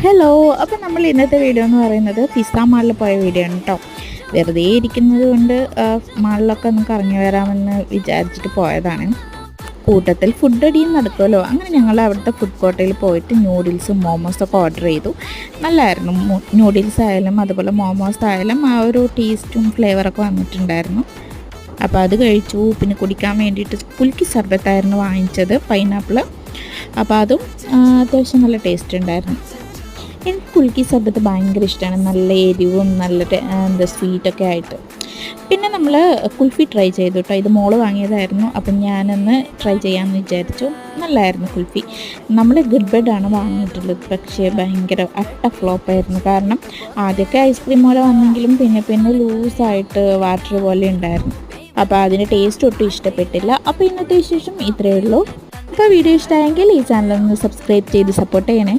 Hello, അപ്പോൾ നമ്മൾ ഇന്നത്തെ വീഡിയോ എന്ന് പറയുന്നത് പിസ്സ മാളിൽ പോയ വീഡിയോ ആണ് കേട്ടോ. വെറുതെ ഇരിക്കുന്നത് കൊണ്ട് മാളിലൊക്കെ ഒന്ന് കറങ്ങി വരാമെന്ന് വിചാരിച്ചിട്ട് പോയതാണ്. കൂട്ടത്തിൽ ഫുഡ് അടിയും നടക്കുമല്ലോ. അങ്ങനെ ഞങ്ങൾ അവിടുത്തെ ഫുഡ് കോർട്ടിൽ പോയിട്ട് നൂഡിൽസും മോമോസൊക്കെ ഓർഡർ ചെയ്തു. നല്ലതായിരുന്നു. നൂഡിൽസ് ആയാലും അതുപോലെ മോമോസ് ആയാലും ആ ഒരു ടേസ്റ്റും ഫ്ലേവറൊക്കെ വന്നിട്ടുണ്ടായിരുന്നു. അപ്പോൾ അത് കഴിച്ചു. പിന്നെ കുടിക്കാൻ വേണ്ടിയിട്ട് കുലുക്കി സർബത്തായിരുന്നു വാങ്ങിച്ചത്, പൈനാപ്പിൾ. അപ്പോൾ അതും അത്യാവശ്യം നല്ല ടേസ്റ്റ് ഉണ്ടായിരുന്നു. എനിക്ക് കുലുക്കി സർബത്ത് ഭയങ്കര ഇഷ്ടമാണ്. നല്ല എരിവും നല്ല സ്വീറ്റൊക്കെ ആയിട്ട്. പിന്നെ നമ്മൾ കുൽഫി ട്രൈ ചെയ്തു കേട്ടോ. ഇത് മോള് വാങ്ങിയതായിരുന്നു. അപ്പം ഞാനൊന്ന് ട്രൈ ചെയ്യാമെന്ന് വിചാരിച്ചു. നല്ലതായിരുന്നു കുൽഫി. നമ്മൾ ഗുഡ് ബെഡാണ് വാങ്ങിയിട്ടുള്ളത്. പക്ഷേ ഭയങ്കര ഫ്ലോപ്പായിരുന്നു. കാരണം ആദ്യമൊക്കെ ഐസ്ക്രീം പോലെ വന്നെങ്കിലും പിന്നെ ലൂസായിട്ട് വാട്ടർ പോലെ ഉണ്ടായിരുന്നു. അപ്പോൾ അതിൻ്റെ ടേസ്റ്റ് ഒട്ടും ഇഷ്ടപ്പെട്ടില്ല. അപ്പോൾ ഇന്നത്തെ വിശേഷം ഇത്രയേ ഉള്ളൂ. അപ്പോൾ വീഡിയോ ഇഷ്ടമായെങ്കിൽ ഈ ചാനലൊന്ന് സബ്സ്ക്രൈബ് ചെയ്ത് സപ്പോർട്ട് ചെയ്യണേ.